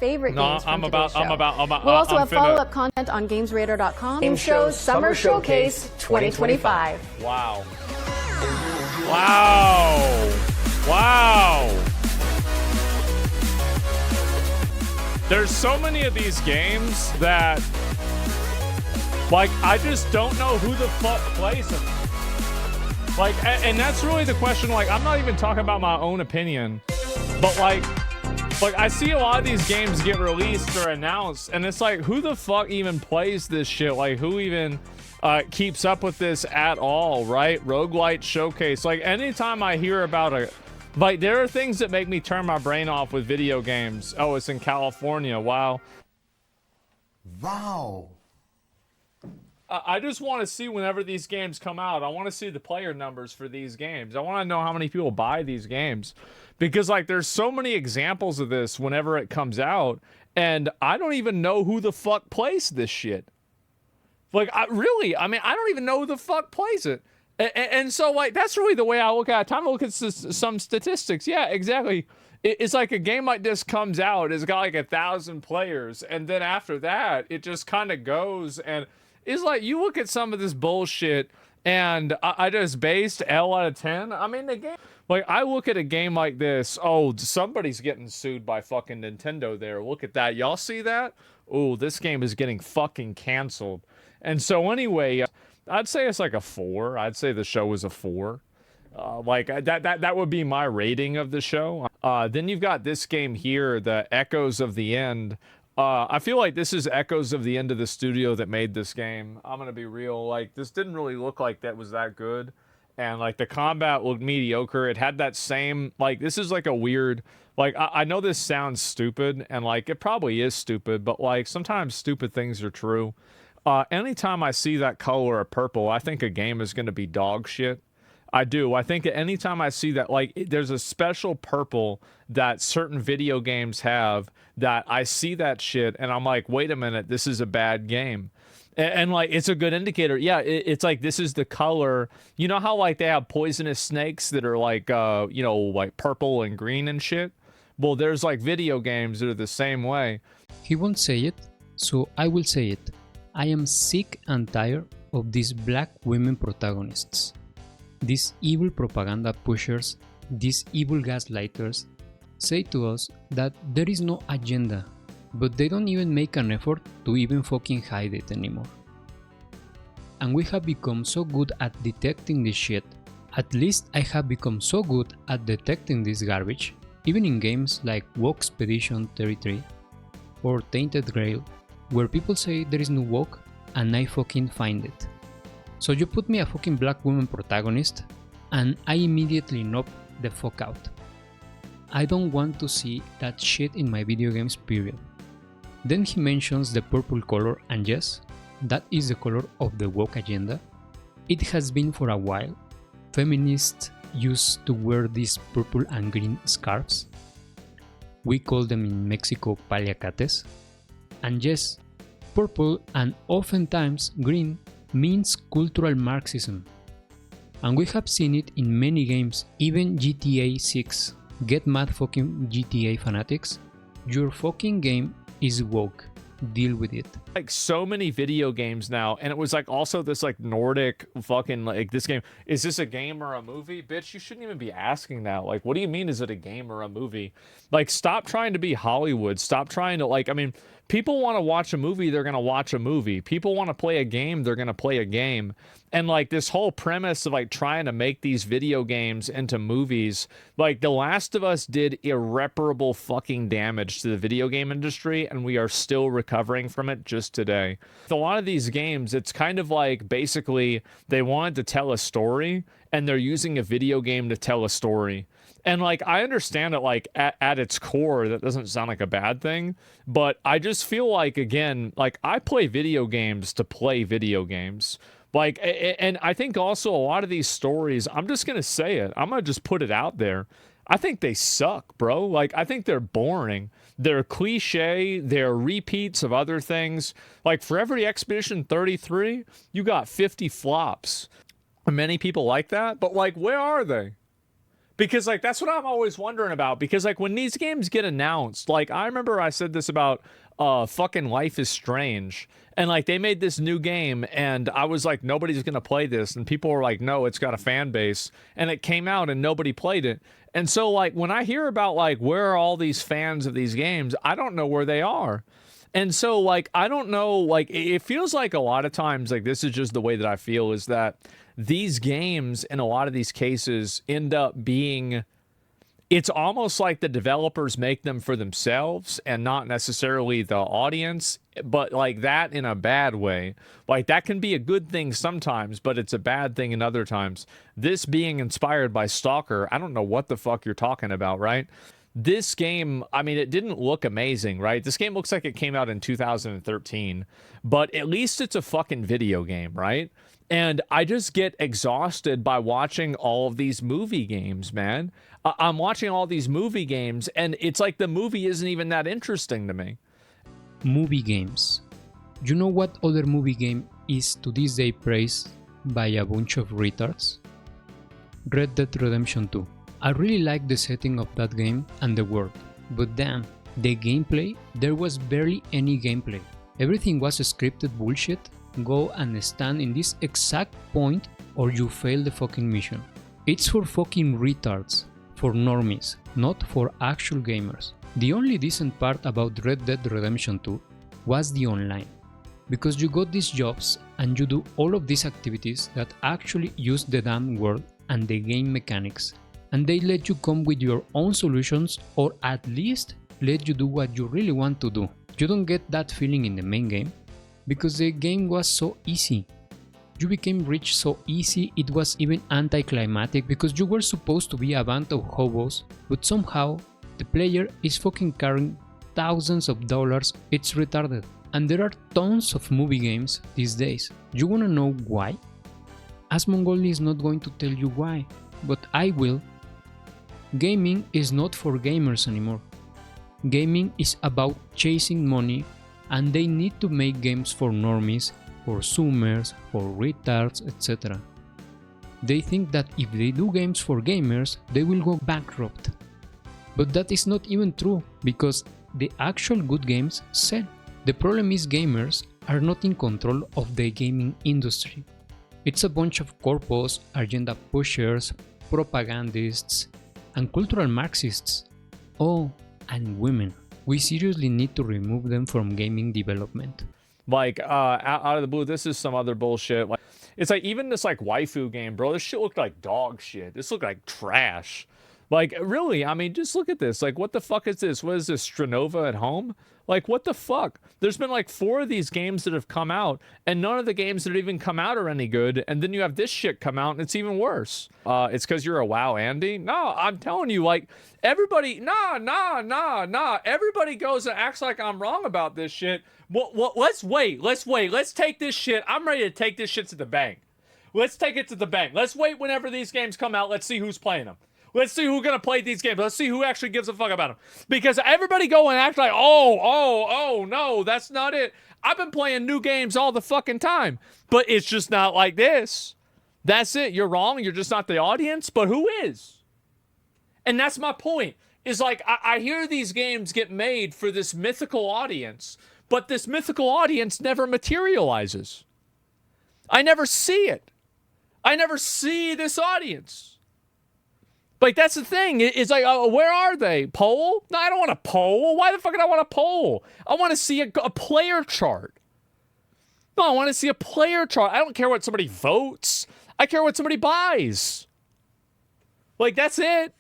favorite games from today's show. I'm We'll also I'm have follow-up content on GamesRadar.com. Game Shows Summer Showcase 2025. Wow. Wow. Wow. There's so many of these games that, like, I just don't know who the fuck plays them. Like, and that's really the question. Like, I'm not even talking about my own opinion, but like I see a lot of these games get released or announced, and it's like, who the fuck even plays this shit? Like, who even keeps up with this at all, right? Roguelite Showcase. Like, anytime I hear about a... Like, there are things that make me turn my brain off with video games. Oh, it's in California. Wow. Wow. I just want to see whenever these games come out. I want to see the player numbers for these games. I want to know how many people buy these games. Because, like, there's so many examples of this whenever it comes out. And I don't even know who the fuck plays this shit. Like, I don't even know who the fuck plays it. And so, like, that's really the way I look at it. Time to look at some statistics. Yeah, exactly. It's like a game like this comes out, it's got like 1,000 players, and then after that, it just kind of goes, and it's like, you look at some of this bullshit, and I just based L out of 10. I mean, the game, like, I look at a game like this, oh, somebody's getting sued by fucking Nintendo there. Look at that. Y'all see that? Oh, this game is getting fucking canceled. And so anyway, I'd say it's like a 4. I'd say the show is a 4. Like that would be my rating of the show. Then you've got this game here, the Echoes of the End. I feel like this is Echoes of the End of the studio that made this game. I'm gonna be real. Like, this didn't really look like that was that good, and like the combat looked mediocre. It had that same, like, this is like a weird, like, I know this sounds stupid, and like it probably is stupid, but like sometimes stupid things are true. Anytime I see that color of purple, I think a game is going to be dog shit. I do. I think anytime I see that, like, there's a special purple that certain video games have, that I see that shit and I'm like, wait a minute, this is a bad game. And like, it's a good indicator. Yeah, it's like, this is the color. You know how, like, they have poisonous snakes that are like, you know, like purple and green and shit? Well, there's like video games that are the same way. He won't say it, so I will say it. I am sick and tired of these black women protagonists. These evil propaganda pushers, these evil gaslighters, say to us that there is no agenda, but they don't even make an effort to even fucking hide it anymore. And we have become so good at detecting this shit. At least I have become so good at detecting this garbage, even in games like Woke Expedition 33 or Tainted Grail, where people say there is no woke and I fucking find it. So you put me a fucking black woman protagonist and I immediately knock the fuck out. I don't want to see that shit in my video games, period. Then he mentions the purple color, and yes, that is the color of the woke agenda. It has been for a while. Feminists used to wear these purple and green scarves. We call them in Mexico paliacates. And yes, purple and oftentimes green means cultural Marxism. And we have seen it in many games, even GTA 6. Get mad, fucking GTA fanatics. Your fucking game is woke. Deal with it. Like, so many video games now, and it was like also this like Nordic fucking, like, this game, is this a game or a movie? Bitch, you shouldn't even be asking that. Like, what do you mean, is it a game or a movie? Like, stop trying to be Hollywood. Stop trying to, like, I mean, people want to watch a movie, they're gonna watch a movie. People want to play a game, they're gonna play a game. And like, this whole premise of like trying to make these video games into movies, like, The Last of Us did irreparable fucking damage to the video game industry, and we are still recovering from it just today. With a lot of these games, it's kind of like, basically, they wanted to tell a story, and they're using a video game to tell a story. And like, I understand it, like, at its core, that doesn't sound like a bad thing, but I just feel like, again, like, I play video games to play video games. Like, and I think also a lot of these stories, I'm just going to say it, I'm going to just put it out there, I think they suck, bro. Like, I think they're boring. They're cliche. They're repeats of other things. Like, for every Expedition 33, you got 50 flops. Many people like that, but like, where are they? Because like that's what I'm always wondering about. Because like when these games get announced, like I remember I said this about fucking Life is Strange, and like they made this new game, and I was like, nobody's gonna play this, and people were like, no, it's got a fan base, and it came out and nobody played it. And so like when I hear about like where are all these fans of these games, I don't know where they are. And so like I don't know, like it feels like a lot of times, like this is just the way that I feel, is that these games in a lot of these cases end up being, it's almost like the developers make them for themselves and not necessarily the audience, but like that in a bad way. Like that can be a good thing sometimes, but it's a bad thing in other times. This being inspired by Stalker, I don't know what the fuck you're talking about, right? This game, I mean, it didn't look amazing, right? This game looks like it came out in 2013, but at least it's a fucking video game, right? And I just get exhausted by watching all of these movie games, man. I'm watching all these movie games, and it's like the movie isn't even that interesting to me. Movie games. You know what other movie game is to this day praised by a bunch of retards? Red Dead Redemption 2. I really like the setting of that game and the world, but damn, the gameplay, there was barely any gameplay. Everything was scripted bullshit. Go and stand in this exact point or you fail the fucking mission. It's for fucking retards, for normies, not for actual gamers. The only decent part about Red Dead Redemption 2 was the online, because you got these jobs and you do all of these activities that actually use the damn world and the game mechanics, and they let you come with your own solutions, or at least let you do what you really want to do. You don't get that feeling in the main game, because the game was so easy. You became rich so easy, it was even anticlimactic because you were supposed to be a band of hobos, but somehow the player is fucking carrying thousands of dollars. It's retarded. And there are tons of movie games these days. You wanna know why? Asmongold is not going to tell you why, but I will. Gaming is not for gamers anymore. Gaming is about chasing money, and they need to make games for normies, for zoomers, for retards, etc. They think that if they do games for gamers, they will go bankrupt. But that is not even true, because the actual good games sell. The problem is gamers are not in control of the gaming industry. It's a bunch of corpos, agenda pushers, propagandists, and cultural Marxists. Oh, and women. We seriously need to remove them from gaming development. Like, out of the blue, this is some other bullshit. Like, it's like, even this, like, waifu game, bro, this shit looked like dog shit. This looked like trash. Like, really, I mean, just look at this. Like, what the fuck is this? What is this, Stranova at home? Like, what the fuck? There's been, like, 4 of these games that have come out, and none of the games that even come out are any good, and then you have this shit come out, and it's even worse. It's because you're a WoW Andy? No, I'm telling you, like, everybody, nah. Everybody goes and acts like I'm wrong about this shit. Let's wait. Let's take this shit. I'm ready to take this shit to the bank. Let's take it to the bank. Let's wait whenever these games come out. Let's see who's playing them. Let's see who's going to play these games. Let's see who actually gives a fuck about them. Because everybody go and act like, oh, no, that's not it. I've been playing new games all the fucking time. But it's just not like this. That's it. You're wrong. You're just not the audience. But who is? And that's my point. Is like, I hear these games get made for this mythical audience. But this mythical audience never materializes. I never see it. I never see this audience. Like, that's the thing. It's like, where are they? Poll? No, I don't want a poll. Why the fuck do I want a poll? I want to see a player chart. No, I want to see a player chart. I don't care what somebody votes. I care what somebody buys. Like, that's it.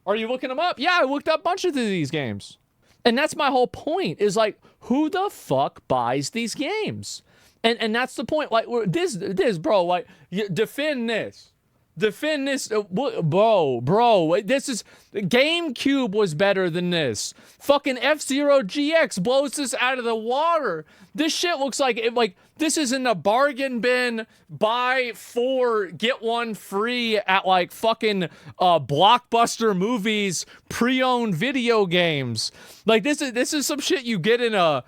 Are you looking them up? Yeah, I looked up a bunch of these games. And that's my whole point, is like, who the fuck buys these games? And that's the point. Like, this, bro, like, defend this. Defend this, bro. This is, GameCube was better than this. Fucking F-Zero GX blows this out of the water. This shit looks like this is in the bargain bin. Buy 4, get 1 free at like fucking Blockbuster Movies pre-owned video games. Like this is some shit you get in a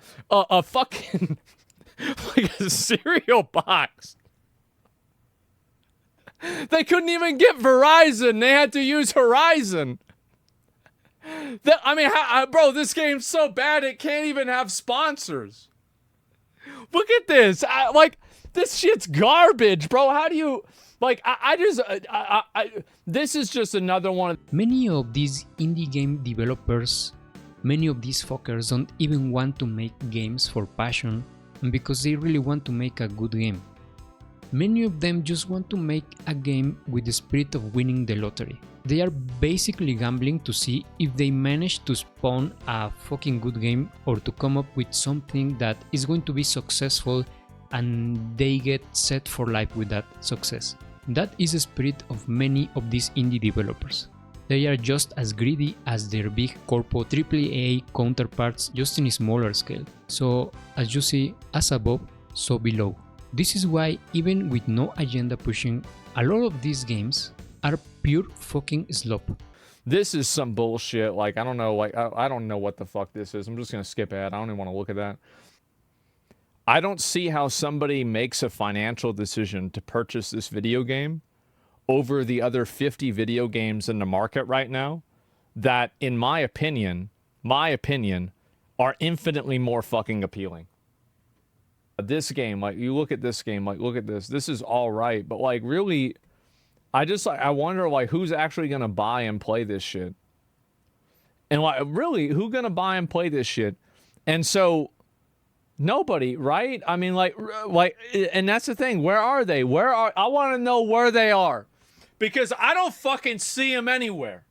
fucking like a cereal box. They couldn't even get Verizon. They had to use Horizon. Bro, this game's so bad it can't even have sponsors. Look at this. This shit's garbage, bro. How do you... this is just another one. Many of these indie game developers, many of these fuckers don't even want to make games for passion and because they really want to make a good game. Many of them just want to make a game with the spirit of winning the lottery. They are basically gambling to see if they manage to spawn a fucking good game or to come up with something that is going to be successful and they get set for life with that success. That is the spirit of many of these indie developers. They are just as greedy as their big corpo AAA counterparts, just in a smaller scale. So as you see, as above, so below. This is why even with no agenda pushing, a lot of these games are pure fucking slop. This is some bullshit. I don't know, I don't know what the fuck this is. I'm just gonna skip ahead. I don't even want to look at that. I don't see how somebody makes a financial decision to purchase this video game over the other 50 video games in the market right now that, in my opinion, are infinitely more fucking appealing. This game, you look at this game, look at this. This is all right, but really, I wonder who's actually gonna buy and play this shit, and really, who's gonna buy and play this shit, and so nobody, right? I mean, and that's the thing. Where are they? I want to know where they are, because I don't fucking see them anywhere.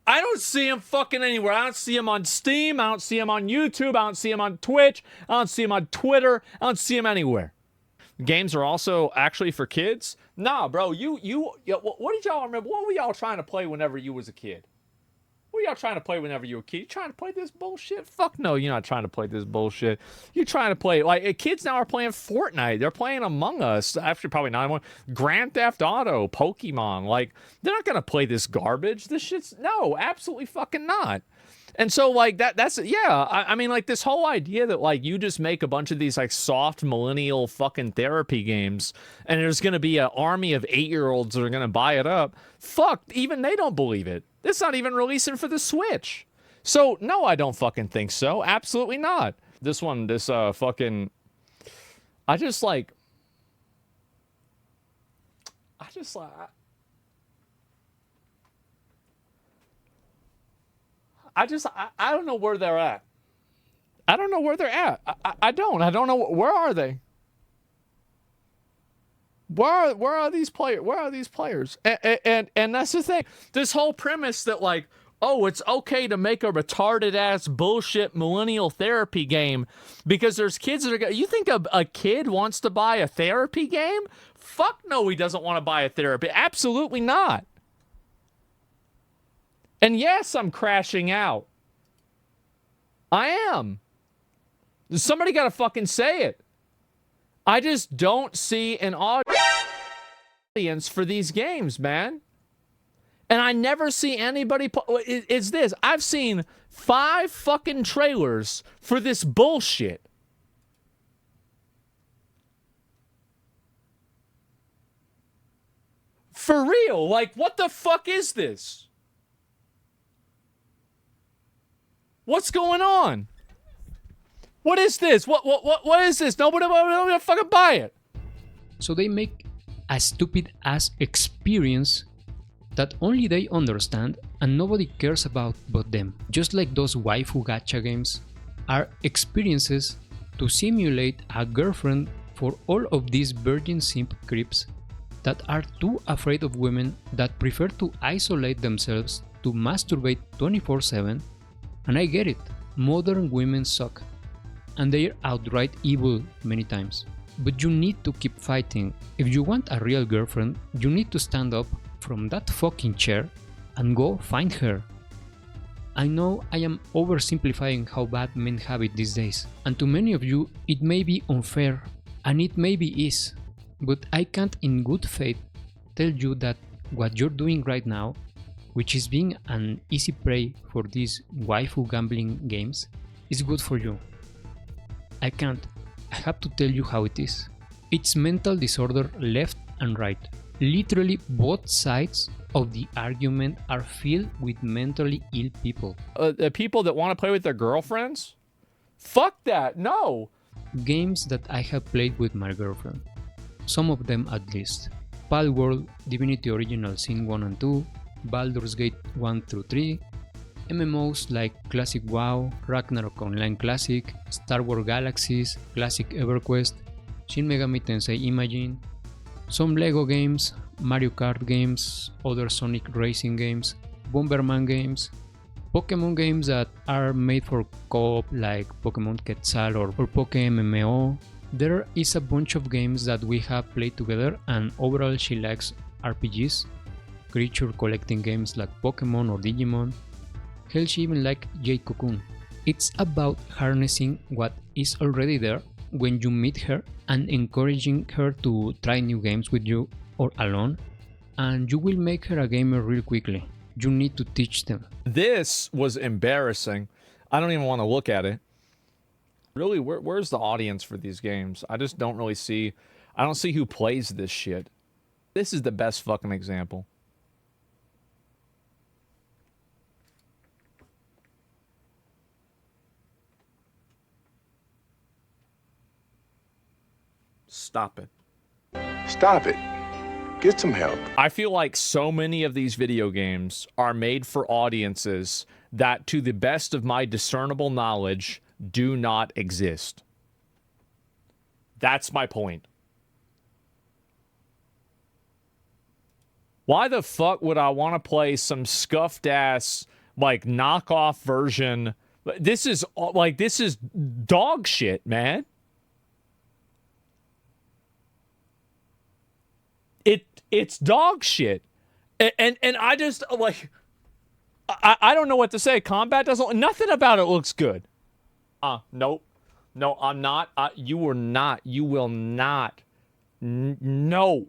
I don't see him fucking anywhere. I don't see him on Steam. I don't see him on YouTube. I don't see him on Twitch. I don't see him on Twitter. I don't see him anywhere. Games are also actually for kids? Nah, bro. What did y'all remember? What were y'all trying to play whenever you was a kid? What are y'all trying to play whenever you were a kid? You trying to play this bullshit? Fuck no, you're not trying to play this bullshit. You're trying to play, kids now are playing Fortnite. They're playing Among Us. Actually, probably not anymore. Grand Theft Auto, Pokemon. They're not going to play this garbage. This shit's, no, absolutely fucking not. And so, that's, yeah, I mean, this whole idea that, you just make a bunch of these, soft millennial fucking therapy games, and there's going to be an army of 8-year-olds that are going to buy it up. Fuck, even they don't believe it. It's not even releasing for the Switch. So, no, I don't fucking think so. Absolutely not. This one, fucking... I don't know where they're at. I don't know where they're at. I don't know. Where are they? Where are these players? Where are these players? And that's the thing. This whole premise that it's okay to make a retarded ass bullshit millennial therapy game because there's kids that are. You think a kid wants to buy a therapy game? Fuck no, he doesn't want to buy a therapy. Absolutely not. And yes, I'm crashing out. I am. Somebody got to fucking say it. I just don't see an audience for these games, man. And I never see anybody... It's this. I've seen 5 fucking trailers for this bullshit. For real. What the fuck is this? What's going on? What is this? What is this? Nobody fucking buy it. So they make a stupid ass experience that only they understand and nobody cares about but them. Just like those waifu gacha games are experiences to simulate a girlfriend for all of these virgin simp creeps that are too afraid of women, that prefer to isolate themselves to masturbate 24/7. And I get it, modern women suck, and they're outright evil many times. But you need to keep fighting. If you want a real girlfriend, you need to stand up from that fucking chair and go find her. I know I am oversimplifying how bad men have it these days, and to many of you it may be unfair, and it maybe is, but I can't in good faith tell you that what you're doing right now, which is being an easy prey for these waifu gambling games, is good for you. I can't. I have to tell you how it is. It's mental disorder left and right. Literally both sides of the argument are filled with mentally ill people. The people that want to play with their girlfriends? Fuck that, no! Games that I have played with my girlfriend. Some of them at least. Palworld, Divinity Original Sin 1 and 2, Baldur's Gate 1 through 3, MMOs like Classic WoW, Ragnarok Online Classic, Star Wars Galaxies, Classic EverQuest, Shin Megami Tensei Imagine, some Lego games, Mario Kart games, other Sonic racing games, Bomberman games, Pokemon games that are made for co-op like Pokemon Quetzal or PokeMMO. There is a bunch of games that we have played together, and overall she likes RPGs, creature collecting games like Pokemon or Digimon. Hell, she even likes Jade Cocoon. It's about harnessing what is already there when you meet her and encouraging her to try new games with you or alone, and you will make her a gamer real quickly. You need to teach them. This was embarrassing. I don't even want to look at it. Really, where's the audience for these games? I just don't really see. I don't see who plays this shit. This is the best fucking example. Stop it. Stop it. Get some help. I feel like so many of these video games are made for audiences that, to the best of my discernible knowledge, do not exist. That's my point. Why the fuck would I want to play some scuffed ass, like, knockoff version? This is dog shit, man. It's dog shit. And I just, like, I don't know what to say. Combat doesn't, nothing about it looks good. Nope. No, I'm not. You will not. No.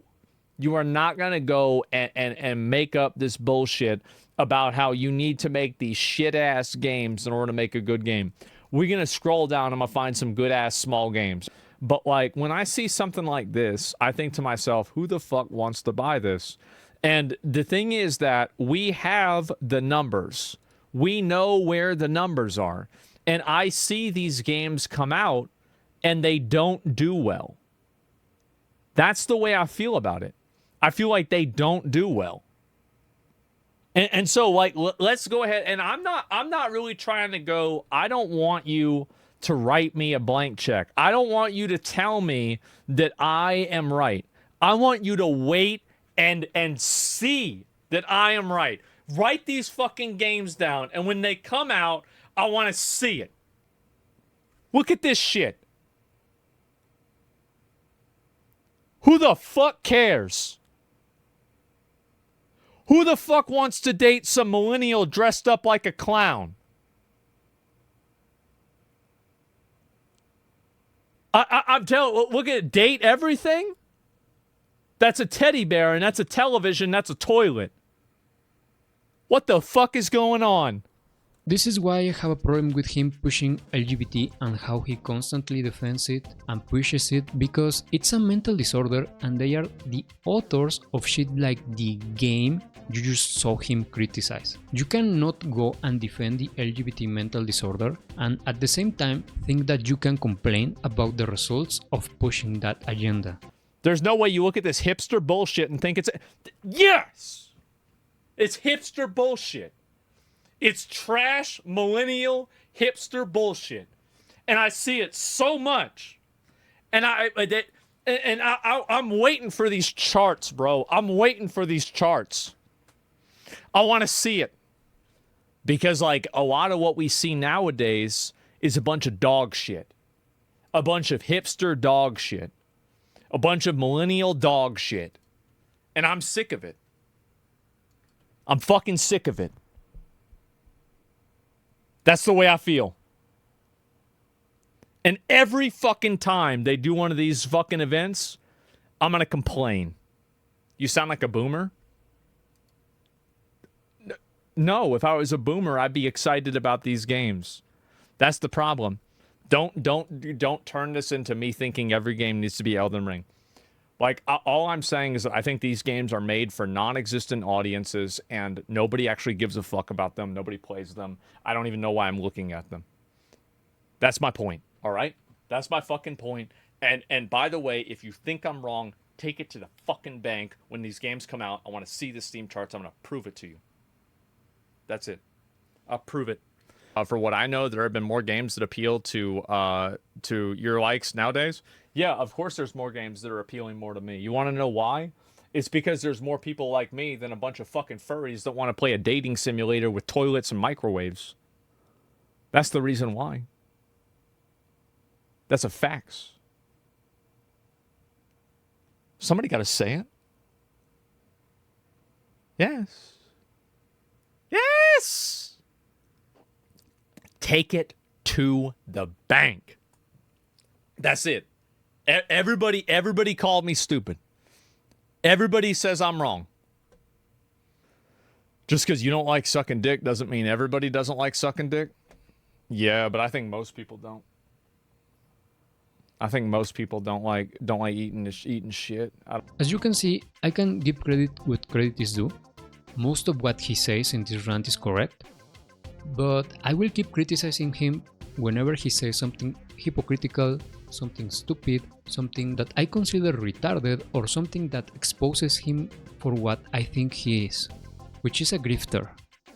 You are not going to go and make up this bullshit about how you need to make these shit-ass games in order to make a good game. We're going to scroll down. I'm going to find some good-ass small games. But, like, when I see something like this, I think to myself, who the fuck wants to buy this? And the thing is that we have the numbers. We know where the numbers are. And I see these games come out, and they don't do well. That's the way I feel about it. I feel like they don't do well. And so, like, let's go ahead. And I'm not really trying to go, I don't want you to write me a blank check. I don't want you to tell me that I am right. I want you to wait and see that I am right. Write these fucking games down, and when they come out, I want to see it. Look at this shit. Who the fuck cares? Who the fuck wants to date some millennial dressed up like a clown? I'm telling, look at it, date everything? That's a teddy bear, and that's a television, that's a toilet. What the fuck is going on? This is why I have a problem with him pushing LGBT and how he constantly defends it and pushes it, because it's a mental disorder and they are the authors of shit like the game you just saw him criticize. You cannot go and defend the LGBT mental disorder and at the same time think that you can complain about the results of pushing that agenda. There's no way you look at this hipster bullshit and think it's... Yes! It's hipster bullshit. It's trash, millennial, hipster bullshit. And I see it so much. And I'm waiting for these charts, bro. I'm waiting for these charts. I want to see it. Because, like, a lot of what we see nowadays is a bunch of dog shit. A bunch of hipster dog shit. A bunch of millennial dog shit. And I'm sick of it. I'm fucking sick of it. That's the way I feel. And every fucking time they do one of these fucking events, I'm going to complain. You sound like a boomer? No, if I was a boomer, I'd be excited about these games. That's the problem. Don't turn this into me thinking every game needs to be Elden Ring. Like, all I'm saying is that I think these games are made for non-existent audiences, and nobody actually gives a fuck about them. Nobody plays them. I don't even know why I'm looking at them. That's my point, all right? That's my fucking point. And by the way, if you think I'm wrong, take it to the fucking bank. When these games come out, I want to see the Steam charts. I'm going to prove it to you. That's it. I'll prove it. For what I know, there have been more games that appeal to your likes nowadays. Yeah, of course there's more games that are appealing more to me. You want to know why? It's because there's more people like me than a bunch of fucking furries that want to play a dating simulator with toilets and microwaves. That's the reason why. That's a facts. Somebody got to say it. Yes. Yes! Take it to the bank. That's it. Everybody called me stupid. Everybody says I'm wrong. Just because you don't like sucking dick doesn't mean everybody doesn't like sucking dick. Yeah, but I think most people don't. I think most people don't like eating shit. As you can see, I can give credit what credit is due. Most of what he says in this rant is correct, but I will keep criticizing him whenever he says something hypocritical, something stupid, something that I consider retarded, or something that exposes him for what I think he is, which is a grifter.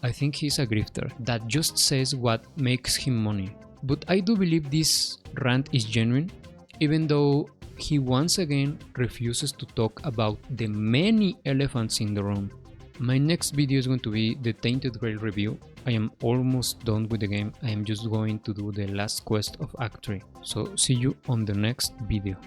I think he's a grifter that just says what makes him money. But I do believe this rant is genuine, even though he once again refuses to talk about the many elephants in the room. My next video is going to be the Tainted Grail review. I am almost done with the game. I am just going to do the last quest of Act 3. So see you on the next video.